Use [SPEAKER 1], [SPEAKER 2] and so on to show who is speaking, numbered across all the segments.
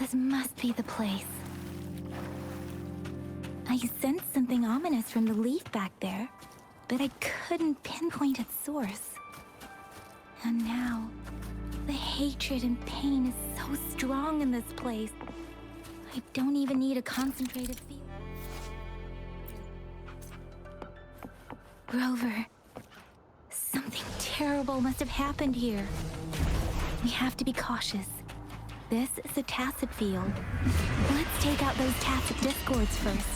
[SPEAKER 1] This must be the place. I sensed something ominous from the leaf back there, but I couldn't pinpoint its source. And now, the hatred and pain is so strong in this place. I don't even need a concentrated feel. Grover, something terrible must have happened here. We have to be cautious. This is a tacit field. Let's take out those tacit discords first.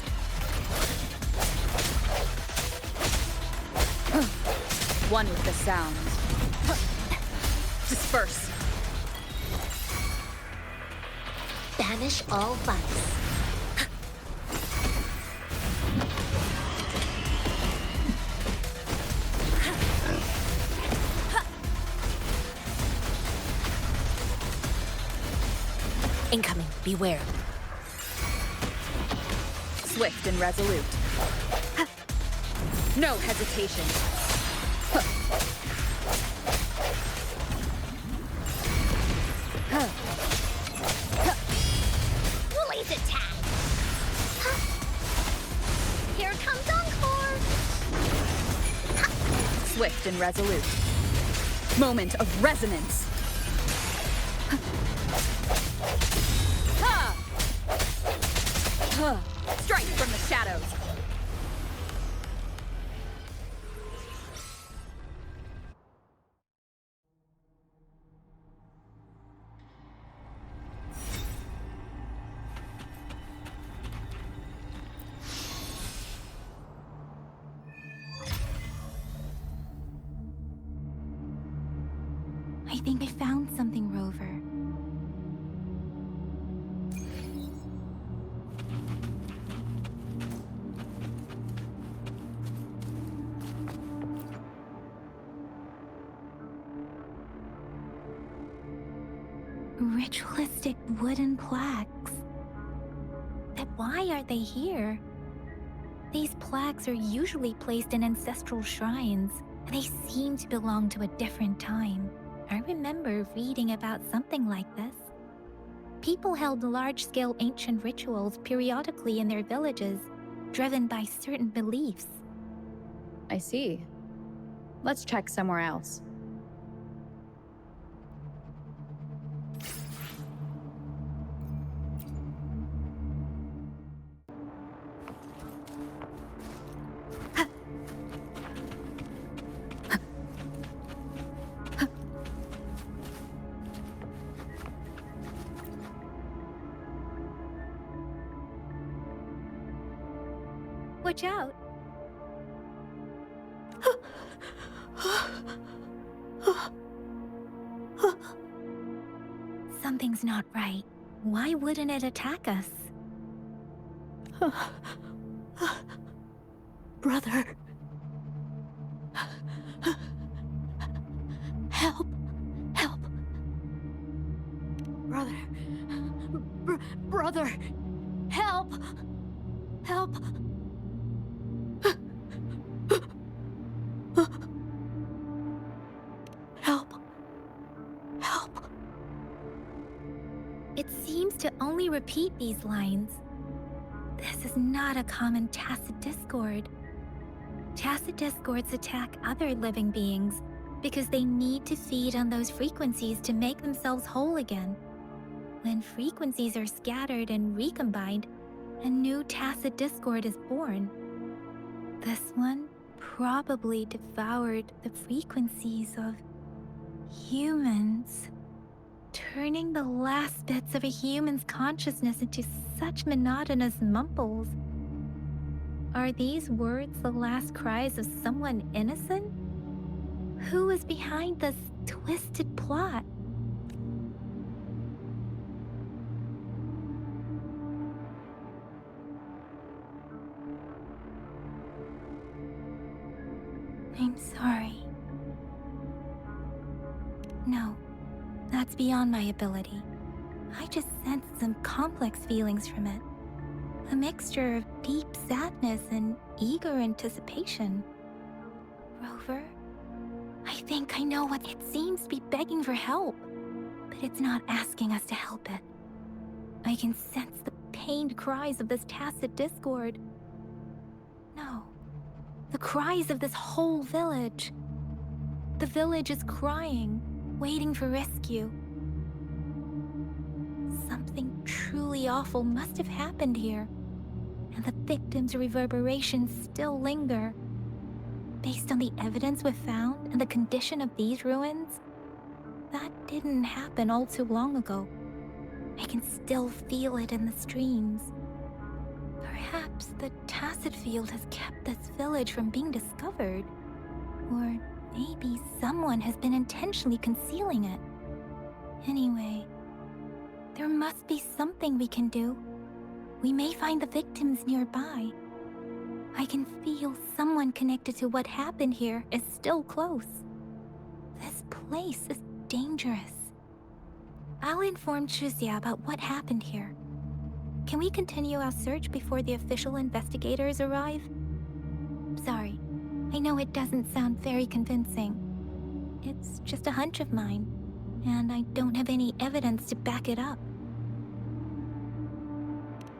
[SPEAKER 2] One with the sounds. Disperse.
[SPEAKER 3] Banish all vice. Incoming, beware.
[SPEAKER 2] Swift and resolute. No hesitation.
[SPEAKER 3] Release attack. Here comes Encore.
[SPEAKER 2] Swift and resolute. Moment of resonance. Strike from the shadows.
[SPEAKER 1] I think I found something, Rover. Ritualistic wooden plaques. But why are they here? These plaques are usually placed in ancestral shrines, and they seem to belong to a different time. I remember reading about something like this. People held large-scale ancient rituals periodically in their villages, driven by certain beliefs.
[SPEAKER 2] I see. Let's check somewhere else.
[SPEAKER 1] Watch out! Something's not right. Why wouldn't it attack us?
[SPEAKER 3] Brother. Help. Help. Brother. Brother. Help. Help. Help. Help.
[SPEAKER 1] It seems to only repeat these lines. This is not a common tacit discord. Tacit discords attack other living beings because they need to feed on those frequencies to make themselves whole again. When frequencies are scattered and recombined, a new tacit discord is born. This one probably devoured the frequencies of humans, turning the last bits of a human's consciousness into such monotonous mumbles. Are these words the last cries of someone innocent? Who is behind this twisted plot? I'm sorry. No, that's beyond my ability. I just sensed some complex feelings from it. A mixture of deep sadness and eager anticipation. Rover, I think I know what it seems to be begging for help, but it's not asking us to help it. I can sense the pained cries of this tacit discord. No, the cries of this whole village. The village is crying, waiting for rescue. Something truly awful must have happened here, and the victims' reverberations still linger. Based on the evidence we've found and the condition of these ruins, that didn't happen all too long ago. I can still feel it in the streams. Perhaps the tacit field has kept this village from being discovered. Or maybe someone has been intentionally concealing it. Anyway, there must be something we can do. We may find the victims nearby. I can feel someone connected to what happened here is still close. This place is dangerous. I'll inform Chuzia about what happened here. Can we continue our search before the official investigators arrive? Sorry, I know it doesn't sound very convincing. It's just a hunch of mine, and I don't have any evidence to back it up.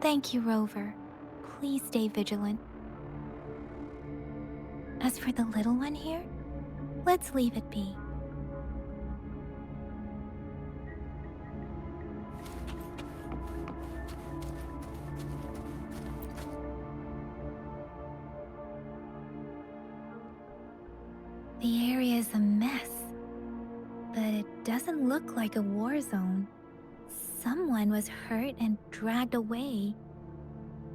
[SPEAKER 1] Thank you, Rover. Please stay vigilant. As for the little one here, let's leave it be. The area is a mess, but it doesn't look like a war zone. Someone was hurt and dragged away.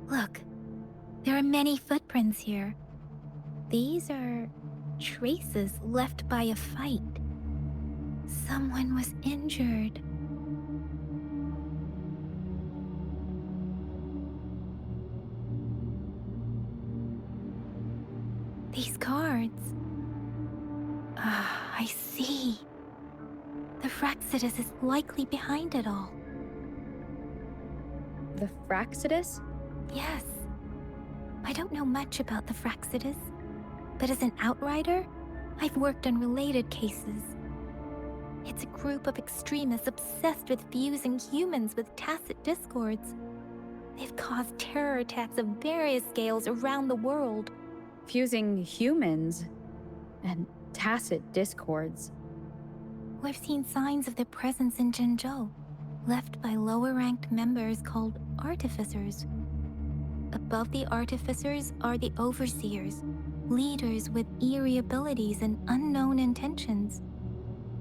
[SPEAKER 1] Look, there are many footprints here. These are traces left by a fight. Someone was injured. These cards. I see. The Fraxidus is likely behind it all.
[SPEAKER 2] The Fraxidus?
[SPEAKER 1] Yes. I don't know much about the Fraxidus, but as an outrider, I've worked on related cases. It's a group of extremists obsessed with fusing humans with tacit discords. They've caused terror attacks of various scales around the world.
[SPEAKER 2] Fusing humans and tacit discords.
[SPEAKER 1] We've seen signs of their presence in Jinzhou, left by lower-ranked members called artificers. Above the artificers are the overseers, leaders with eerie abilities and unknown intentions.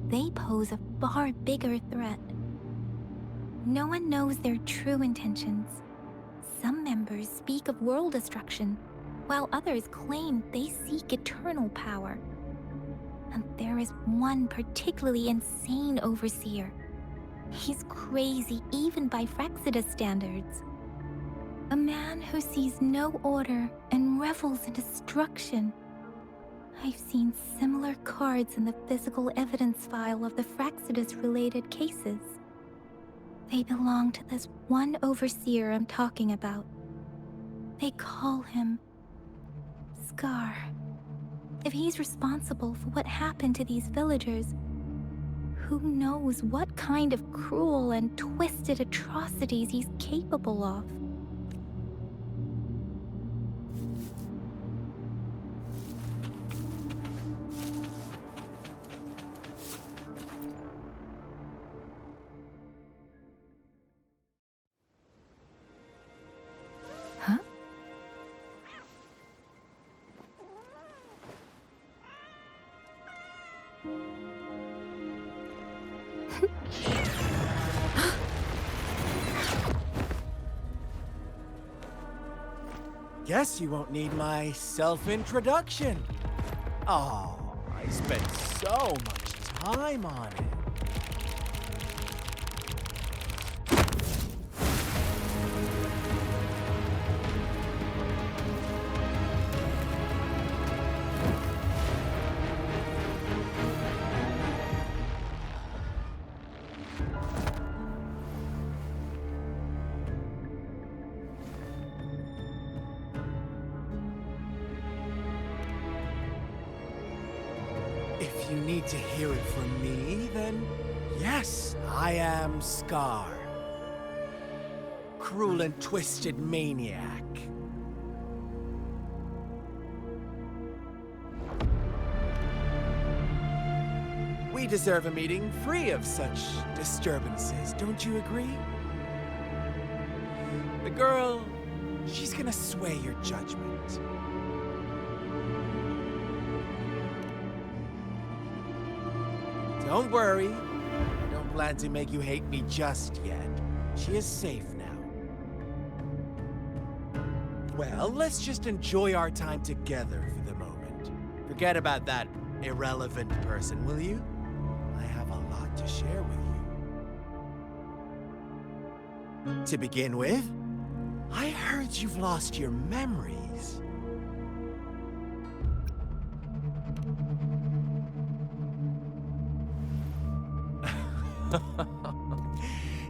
[SPEAKER 1] They pose a far bigger threat. No one knows their true intentions. Some members speak of world destruction, while others claim they seek eternal power. And there is one particularly insane overseer. He's crazy even by Fraxidus standards. A man who sees no order and revels in destruction. I've seen similar cards in the physical evidence file of the Fraxidus-related cases. They belong to this one overseer I'm talking about. They call him Scar. If he's responsible for what happened to these villagers, who knows what kind of cruel and twisted atrocities he's capable of? Huh?
[SPEAKER 4] Guess you won't need my self-introduction. Oh, I spent so much time on it. If you need to hear it from me, then yes, I am Scar. cruel and twisted maniac. We deserve a meeting free of such disturbances, don't you agree? The girl, she's gonna sway your judgment. Don't worry. I don't plan to make you hate me just yet. She is safe now. Well, let's just enjoy our time together for the moment. Forget about that irrelevant person, will you? I have a lot to share with you. To begin with, I heard you've lost your memories.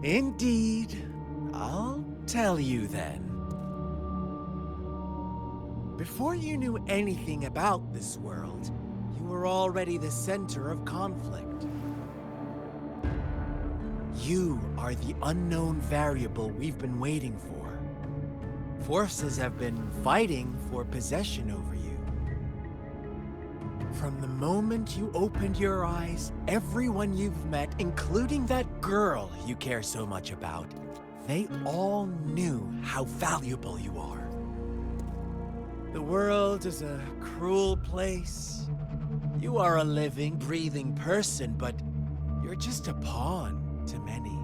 [SPEAKER 4] Indeed. I'll tell you then. Before you knew anything about this world, you were already the center of conflict. You are the unknown variable we've been waiting for. Forces have been fighting for possession over you. From the moment you opened your eyes, everyone you've met, including that girl you care so much about, they all knew how valuable you are. The world is a cruel place. You are a living, breathing person, but you're just a pawn to many.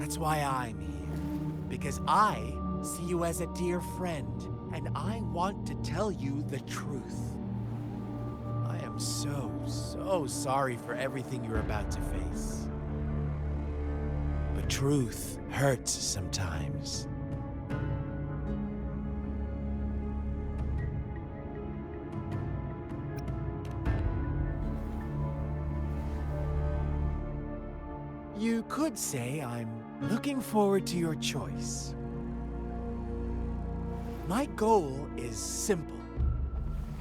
[SPEAKER 4] That's why I'm here, because I see you as a dear friend, and I want to tell you the truth. I am so sorry for everything you're about to face. But truth hurts sometimes. You could say I'm looking forward to your choice. My goal is simple.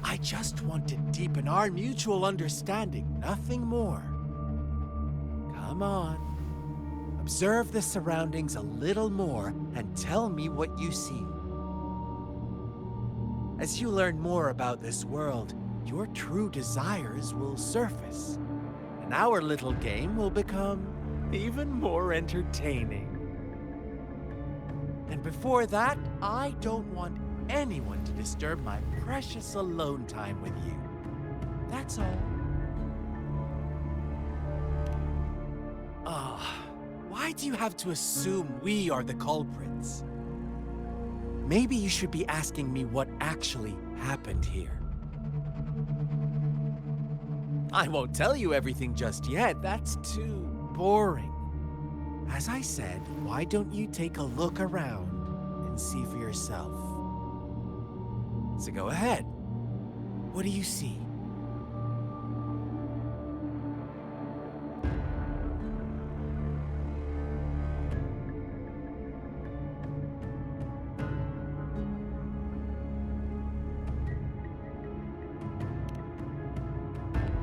[SPEAKER 4] I just want to deepen our mutual understanding, nothing more. Come on. Observe the surroundings a little more and tell me what you see. As you learn more about this world, your true desires will surface, and our little game will become even more entertaining. And before that, I don't want anyone to disturb my precious alone time with you. That's all. Why do you have to assume we are the culprits? Maybe you should be asking me what actually happened here. I won't tell you everything just yet. That's too boring. As I said, why don't you take a look around and see for yourself? So go ahead. What do you see?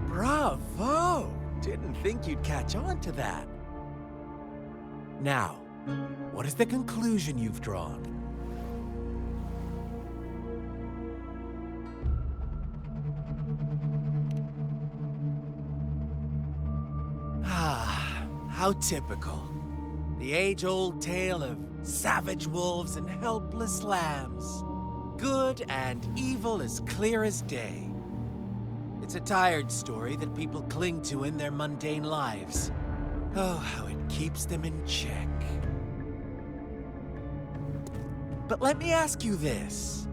[SPEAKER 4] Bravo! Didn't think you'd catch on to that. Now, what is the conclusion you've drawn? How typical. The age-old tale of savage wolves and helpless lambs. Good and evil as clear as day. It's a tired story that people cling to in their mundane lives. Oh, how it keeps them in check. But let me ask you this.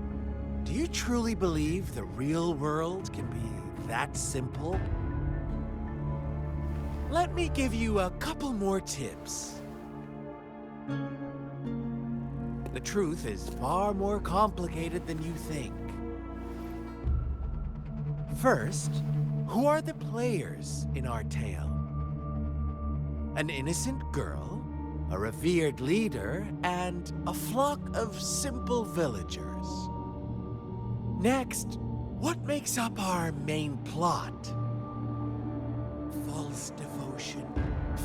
[SPEAKER 4] Do you truly believe the real world can be that simple? Let me give you a couple more tips. The truth is far more complicated than you think. First, who are the players in our tale? An innocent girl, a revered leader, and a flock of simple villagers. Next, what makes up our main plot? false devotion,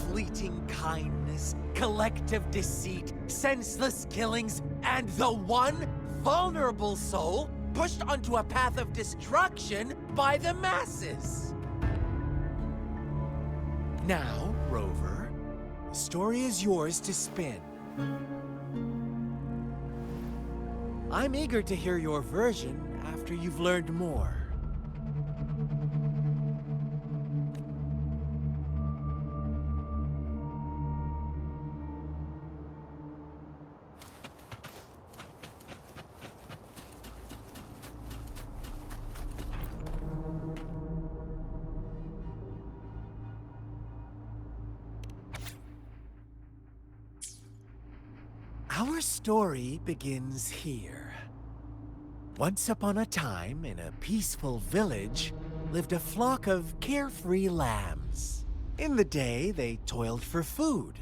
[SPEAKER 4] fleeting kindness, collective deceit, senseless killings, and the one vulnerable soul pushed onto a path of destruction by the masses. Now, Rover, the story is yours to spin. I'm eager to hear your version after you've learned more. Our story begins here. Once upon a time, in a peaceful village, lived a flock of carefree lambs. In the day, they toiled for food,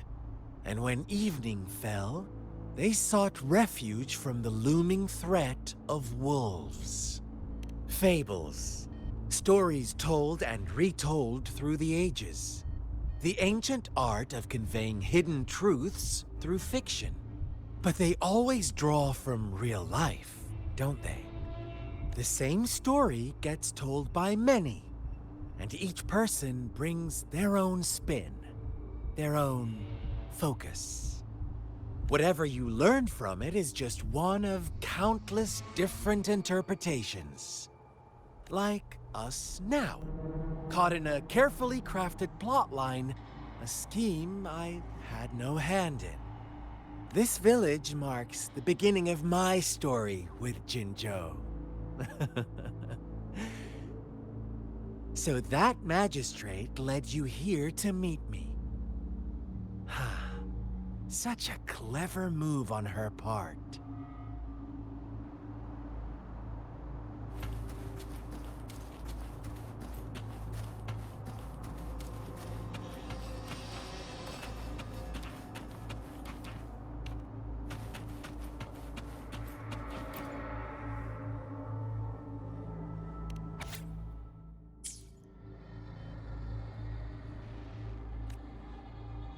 [SPEAKER 4] and when evening fell, they sought refuge from the looming threat of wolves. Fables, stories told and retold through the ages. The ancient art of conveying hidden truths through fiction. But they always draw from real life, don't they? The same story gets told by many, and each person brings their own spin, their own focus. Whatever you learn from it is just one of countless different interpretations. Like us now, caught in a carefully crafted plotline, a scheme I had no hand in. This village marks the beginning of my story with Jinzhou. So that magistrate led you here to meet me. Such a clever move on her part.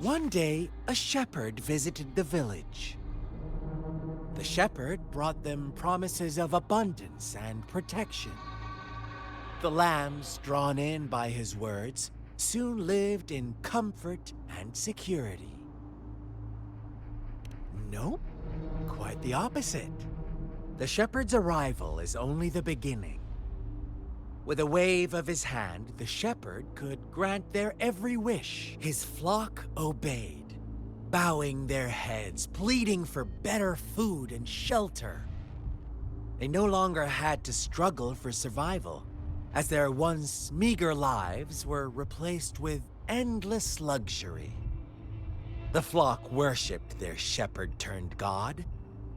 [SPEAKER 4] One day, a shepherd visited the village. The shepherd brought them promises of abundance and protection. The lambs, drawn in by his words, soon lived in comfort and security. Nope, quite the opposite. The shepherd's arrival is only the beginning. With a wave of his hand, the shepherd could grant their every wish. His flock obeyed, bowing their heads, pleading for better food and shelter. They no longer had to struggle for survival, as their once meager lives were replaced with endless luxury. The flock worshipped their shepherd-turned-god,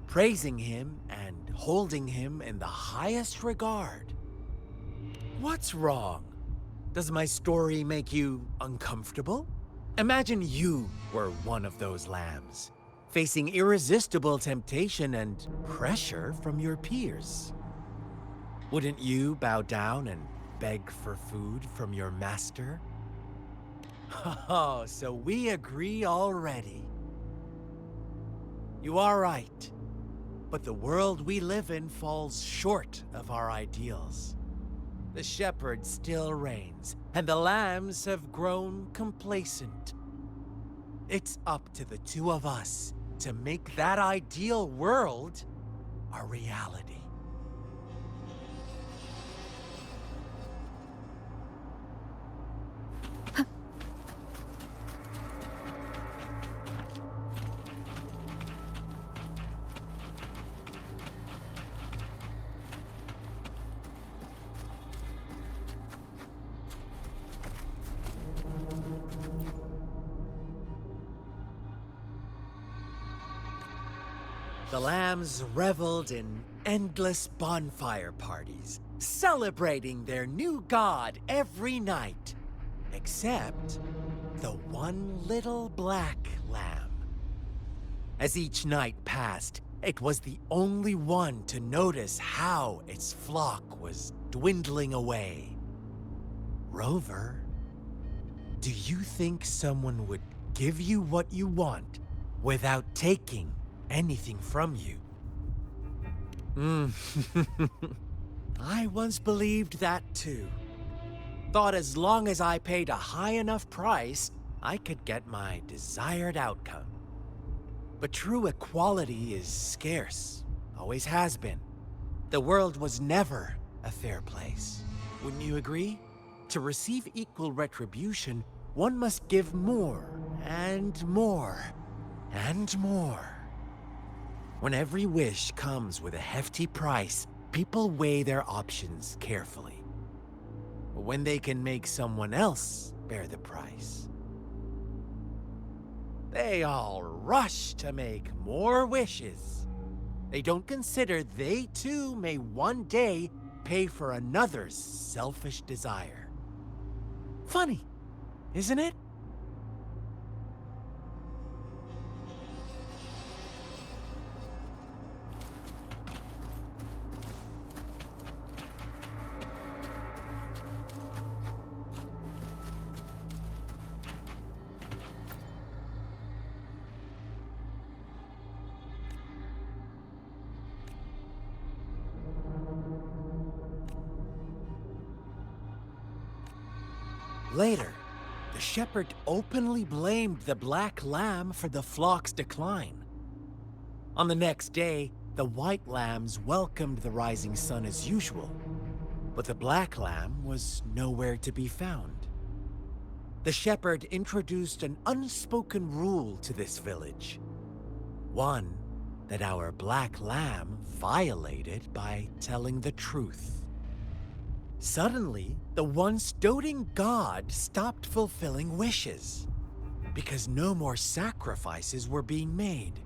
[SPEAKER 4] praising him and holding him in the highest regard. What's wrong? Does my story make you uncomfortable? Imagine you were one of those lambs, facing irresistible temptation and pressure from your peers. Wouldn't you bow down and beg for food from your master? Oh, so we agree already. You are right, but the world we live in falls short of our ideals. The shepherd still reigns, and the lambs have grown complacent. It's up to the two of us to make that ideal world a reality. The lambs reveled in endless bonfire parties, celebrating their new god every night, except the one little black lamb. As each night passed, it was the only one to notice how its flock was dwindling away. Rover, Do you think someone would give you what you want without taking anything from you? I once believed that too. Thought as long as I paid a high enough price, I could get my desired outcome. But true equality is scarce, always has been. The world was never a fair place. Wouldn't you agree? To receive equal retribution, one must give more, and more, and more. When every wish comes with a hefty price, people weigh their options carefully. But when they can make someone else bear the price, they all rush to make more wishes. They don't consider they too may one day pay for another's selfish desire. Funny, isn't it? Later, the shepherd openly blamed the black lamb for the flock's decline. On the next day, the white lambs welcomed the rising sun as usual, but the black lamb was nowhere to be found. The shepherd introduced an unspoken rule to this village. One that our black lamb violated by telling the truth. Suddenly, the once doting god stopped fulfilling wishes, because no more sacrifices were being made.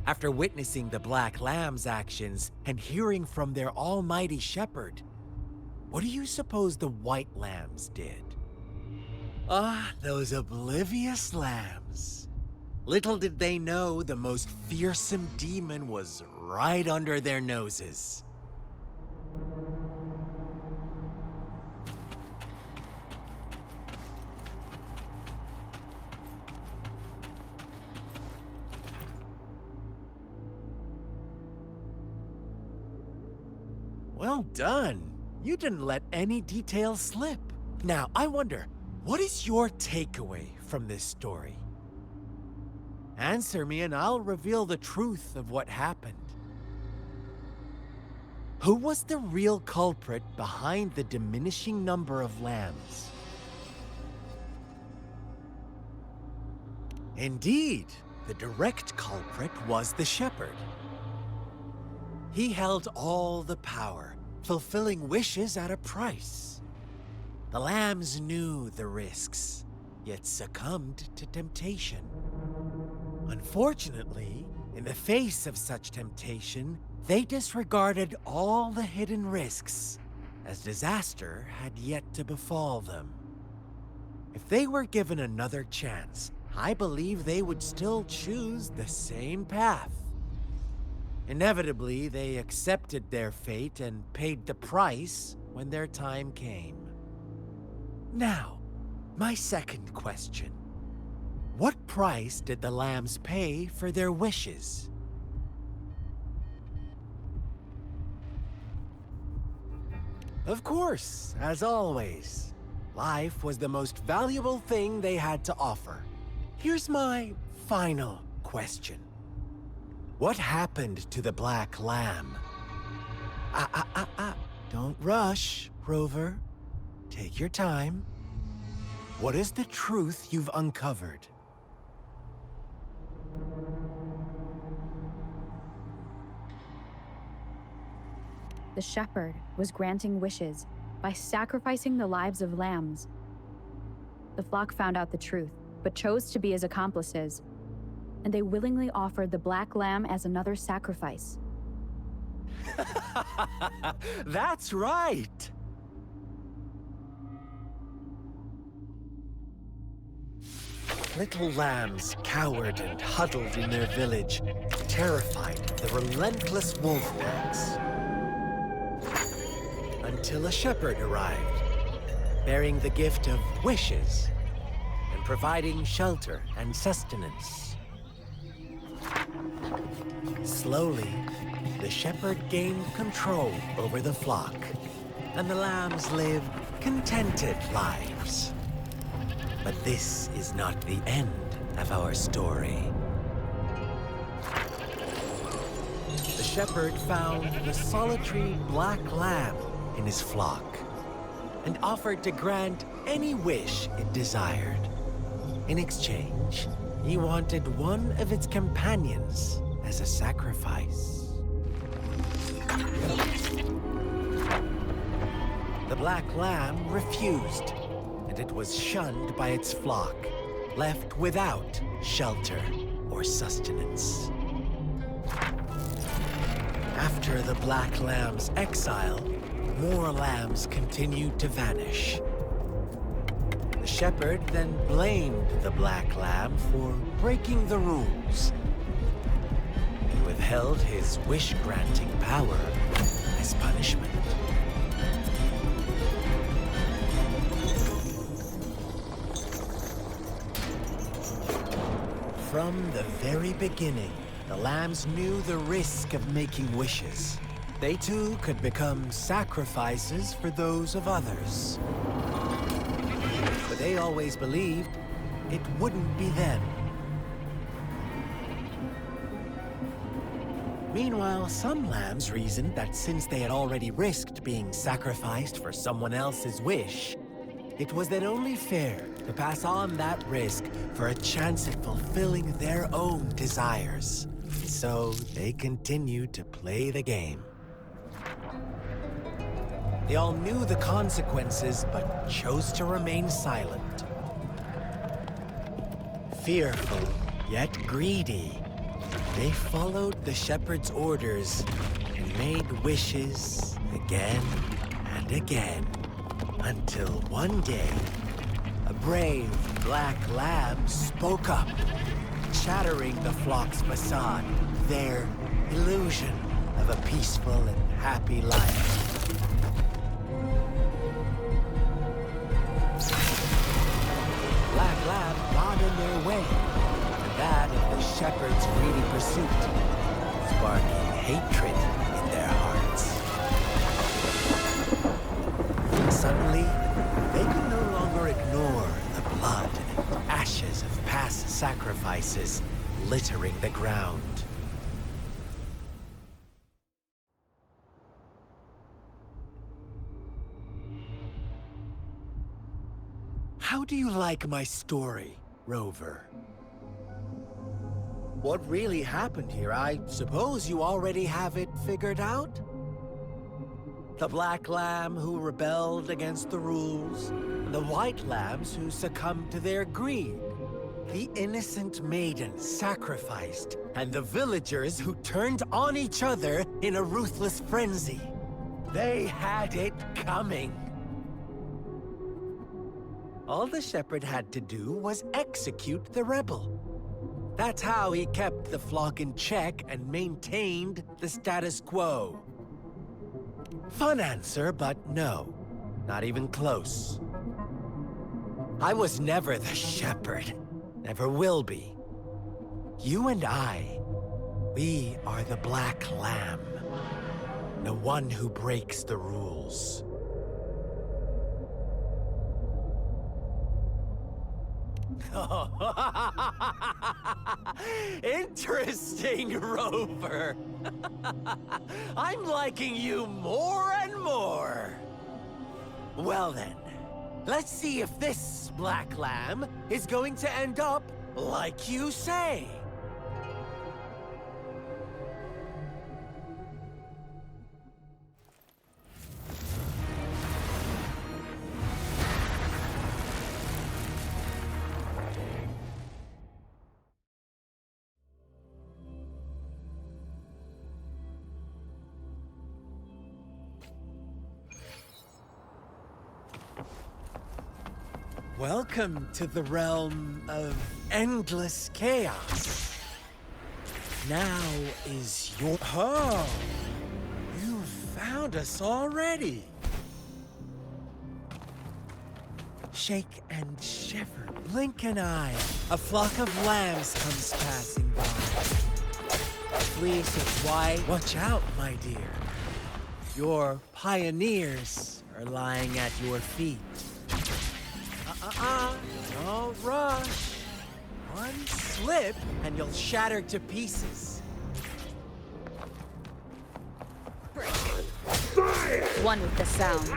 [SPEAKER 4] After witnessing the Black Lamb's actions and hearing from their almighty shepherd, what do you suppose the White Lambs did? Ah, those oblivious lambs. Little did they know the most fearsome demon was right under their noses. Well done. You didn't let any details slip. Now, I wonder, what is your takeaway from this story? Answer me and I'll reveal the truth of what happened. Who was the real culprit behind the diminishing number of lambs? Indeed, the direct culprit was the shepherd. He held all the power, fulfilling wishes at a price. The lambs knew the risks, yet succumbed to temptation. Unfortunately, in the face of such temptation, they disregarded all the hidden risks, as disaster had yet to befall them. If they were given another chance, I believe they would still choose the same path. Inevitably, they accepted their fate and paid the price when their time came. Now, my second question. What price did the lambs pay for their wishes? Of course, as always, life was the most valuable thing they had to offer. Here's my final question. What happened to the black lamb? Don't rush, Rover. Take your time. What is the truth you've uncovered?
[SPEAKER 2] The shepherd was granting wishes by sacrificing the lives of lambs. The flock found out the truth, but chose to be his accomplices, and they willingly offered the black lamb as another sacrifice.
[SPEAKER 4] That's right! Little lambs cowered and huddled in their village, terrified of the relentless wolf packs. Until a shepherd arrived, bearing the gift of wishes and providing shelter and sustenance. Slowly, the shepherd gained control over the flock, and the lambs lived contented lives. But this is not the end of our story. The shepherd found the solitary black lamb in his flock and offered to grant any wish it desired. In exchange, he wanted one of its companions as a sacrifice. The black lamb refused, and it was shunned by its flock, left without shelter or sustenance. After the black lamb's exile, more lambs continued to vanish. The shepherd then blamed the black lamb for breaking the rules. He withheld his wish-granting power as punishment. From the very beginning, the lambs knew the risk of making wishes. They too could become sacrifices for those of others. But they always believed it wouldn't be them. Meanwhile, some lambs reasoned that since they had already risked being sacrificed for someone else's wish, it was then only fair to pass on that risk for a chance at fulfilling their own desires. So they continued to play the game. They all knew the consequences, but chose to remain silent. Fearful, yet greedy, they followed the shepherd's orders and made wishes again and again, until one day, a brave black lamb spoke up, shattering the flock's facade, their illusion of a peaceful and happy life. Black lamb got in their way, and that of the shepherd's greedy pursuit, sparking hatred in their hearts. Suddenly, they could no longer ignore the blood and ashes of past sacrifices littering the ground. How do you like my story, Rover? What really happened here? I suppose you already have it figured out? The black lamb who rebelled against the rules, and the white lambs who succumbed to their greed. The innocent maiden sacrificed, and the villagers who turned on each other in a ruthless frenzy. They had it coming. All the shepherd had to do was execute the rebel. That's how he kept the flock in check and maintained the status quo. Fun answer, but no, not even close. I was never the shepherd, never will be. You and I, we are the black lamb, the one who breaks the rules. Interesting, Rover. I'm liking you more and more. Well then, let's see if this black lamb is going to end up like you say. Welcome to the realm of endless chaos. Now is your... Oh, you found us already. Shake and shiver, blink an eye. A flock of lambs comes passing by. Fleece of white, watch out, my dear. Your pioneers are lying at your feet. Don't rush. One slip and you'll shatter to pieces.
[SPEAKER 2] One with the sounds.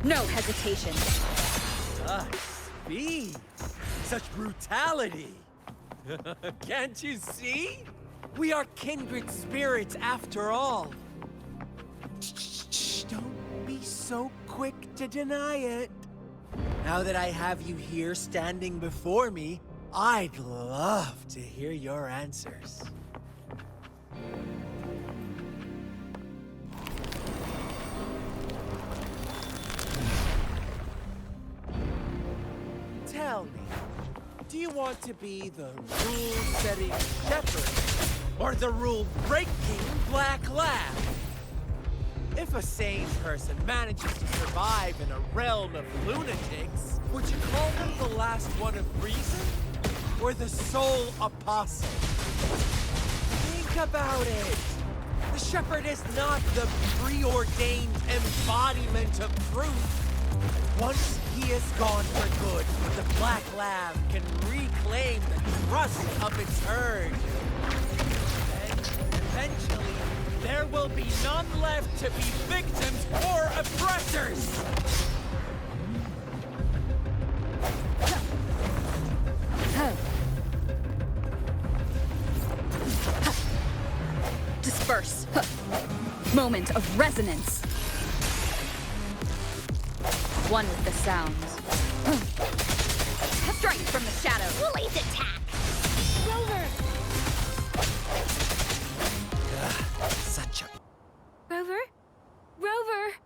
[SPEAKER 2] No hesitation.
[SPEAKER 4] Speed. Such brutality. Can't you see? We are kindred spirits after all. Shh, don't be so quick to deny it. Now that I have you here standing before me, I'd love to hear your answers. Tell me, do you want to be the rule-setting shepherd or the rule-breaking black lab? If a sane person manages to survive in a realm of lunatics, would you call them the last one of reason or the sole apostle? Think about it. The shepherd is not the preordained embodiment of truth. Once he is gone for good, the Black Lamb can reclaim the trust of its herd. And eventually, there will be none left to be victims or oppressors!
[SPEAKER 2] Disperse. Moment of resonance. One with the sounds. Strike from the shadows.
[SPEAKER 3] Blaze attack!
[SPEAKER 1] Rover!
[SPEAKER 4] Such a...
[SPEAKER 1] Rover? Rover!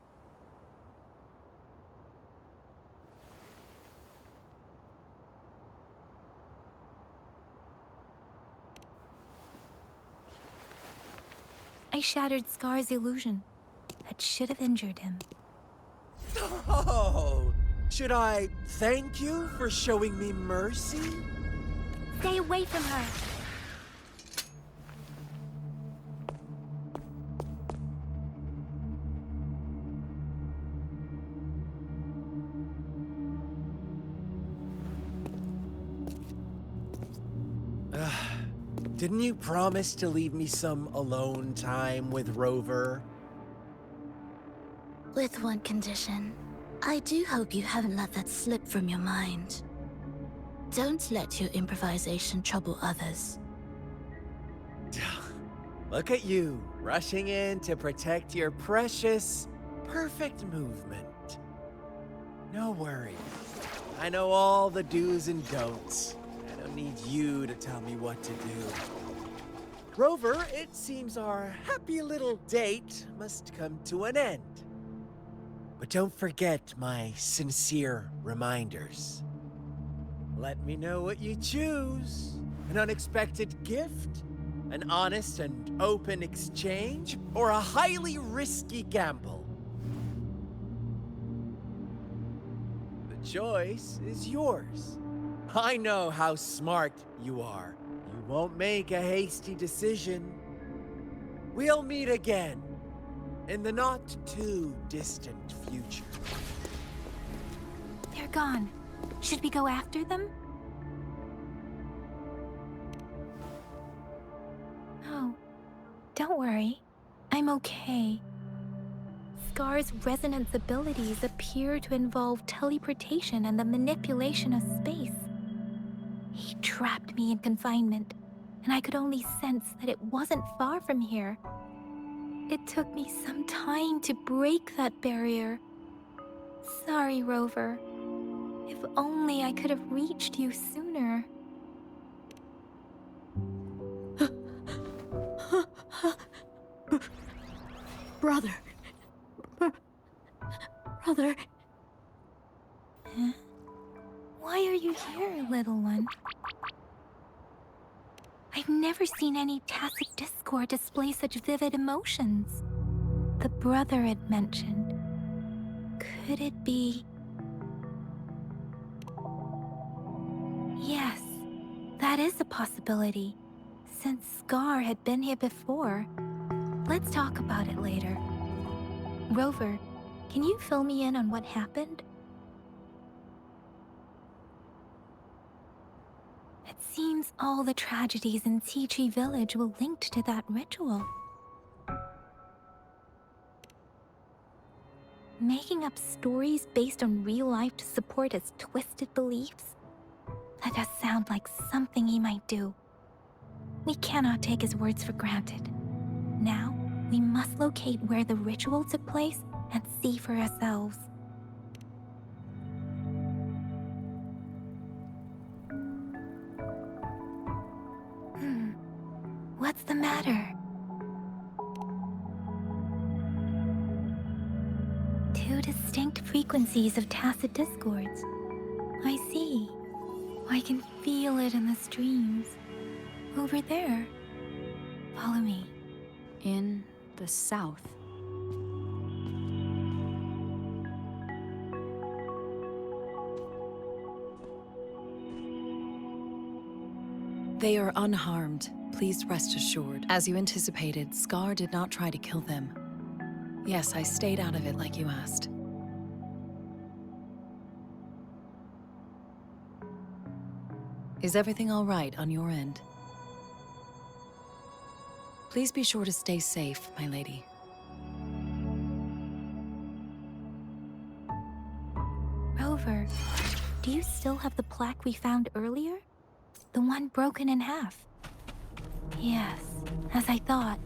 [SPEAKER 1] I shattered Scar's illusion. That should have injured him.
[SPEAKER 4] Oh! Should I thank you for showing me mercy?
[SPEAKER 1] Stay away from her!
[SPEAKER 4] Didn't you promise to leave me some alone time with Rover?
[SPEAKER 3] With one condition. I do hope you haven't let that slip from your mind. Don't let your improvisation trouble others.
[SPEAKER 4] Look at you, rushing in to protect your precious, perfect movement. No worries. I know all the do's and don'ts. I don't need you to tell me what to do. Rover, it seems our happy little date must come to an end. But don't forget my sincere reminders. Let me know what you choose. An unexpected gift? An honest and open exchange? Or a highly risky gamble? The choice is yours. I know how smart you are. You won't make a hasty decision. We'll meet again in the not-too-distant future.
[SPEAKER 1] They're gone. Should we go after them? No. Don't worry. I'm okay. Scar's resonance abilities appear to involve teleportation and the manipulation of space. He trapped me in confinement, and I could only sense that it wasn't far from here. It took me some time to break that barrier. Sorry, Rover. If only I could have reached you sooner.
[SPEAKER 3] Brother. Brother.
[SPEAKER 1] Huh? Why are you here, little one? I've never seen any tacit discord display such vivid emotions. The brother it mentioned, Could it be... Yes, that is a possibility. Since Scar had been here before, let's talk about it later. Rover, can you fill me in on what happened? It seems all the tragedies in Tea Tree Village were linked to that ritual. Making up stories based on real life to support his twisted beliefs? That does sound like something he might do. We cannot take his words for granted. Now, we must locate where the ritual took place and see for ourselves. What's the matter? Two distinct frequencies of tacit discords. I see. I can feel it in the streams. Over there. Follow me.
[SPEAKER 2] In the south.
[SPEAKER 5] They are unharmed. Please rest assured. As you anticipated, Scar did not try to kill them. Yes, I stayed out of it like you asked. Is everything all right on your end? Please be sure to stay safe, my lady.
[SPEAKER 1] Rover, do you still have the plaque we found earlier? The one broken in half? Yes, as I thought.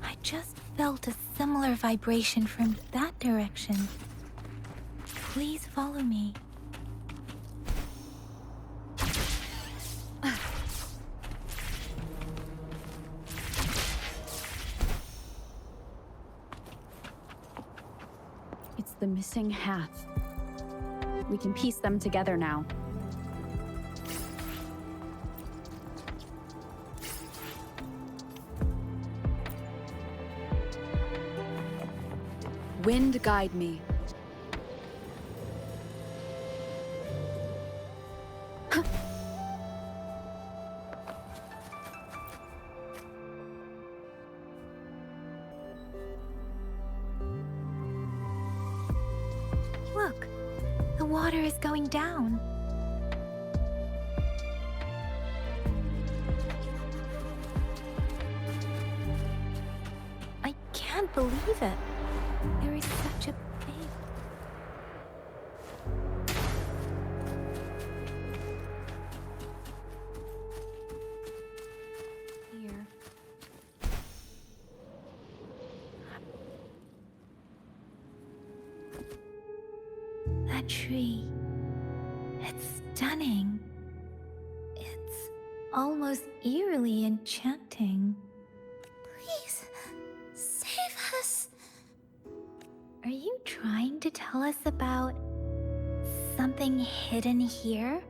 [SPEAKER 1] I just felt a similar vibration from that direction. Please follow me.
[SPEAKER 2] It's the missing half. We can piece them together now. Wind guide me.
[SPEAKER 1] Look, the water is going down. I can't believe it. There is such a big... Here. That tree. It's stunning. It's almost eerily enchanting.
[SPEAKER 3] Please, save us.
[SPEAKER 1] Are you trying to tell us about something hidden here?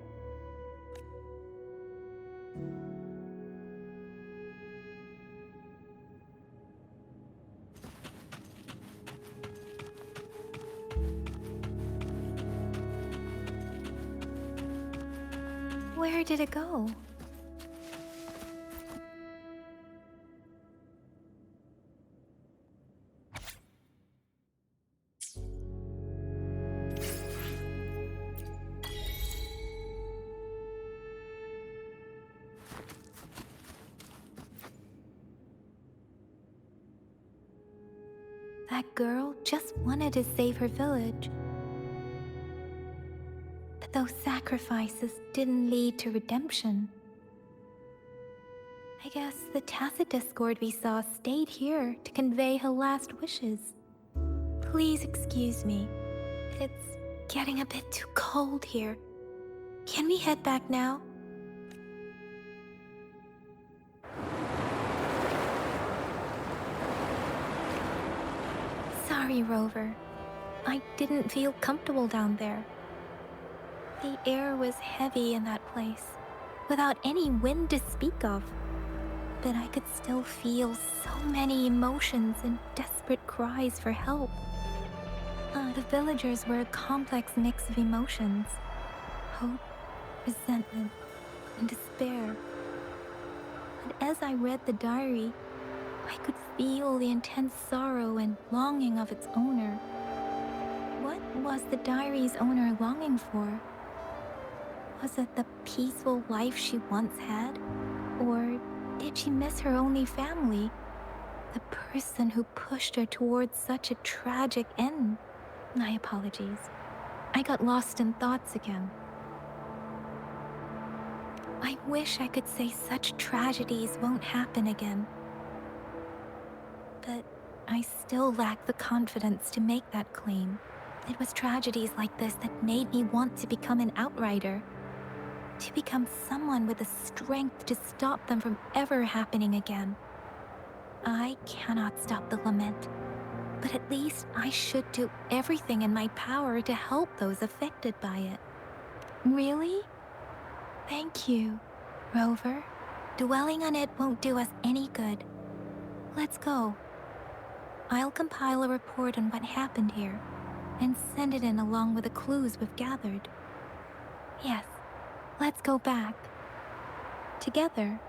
[SPEAKER 1] Where did it go? That girl just wanted to save her village. But those sacrifices didn't lead to redemption. I guess the tacit discord we saw stayed here to convey her last wishes. Please excuse me. It's getting a bit too cold here. Can we head back now? Sorry, Rover. I didn't feel comfortable down there. The air was heavy in that place, without any wind to speak of. But I could still feel so many emotions and desperate cries for help. The villagers were a complex mix of emotions: hope, resentment, and despair. But as I read the diary, I could feel the intense sorrow and longing of its owner. What was the diary's owner longing for? Was it the peaceful life she once had? Or did she miss her only family? The person who pushed her towards such a tragic end? My apologies. I got lost in thoughts again. I wish I could say such tragedies won't happen again. But I still lack the confidence to make that claim. It was tragedies like this that made me want to become an outrider. To become someone with the strength to stop them from ever happening again. I cannot stop the lament, but at least I should do everything in my power to help those affected by it. Really? Thank you, Rover. Dwelling on it won't do us any good. Let's go. I'll compile a report on what happened here and send it in along with the clues we've gathered. Yes, let's go back. Together,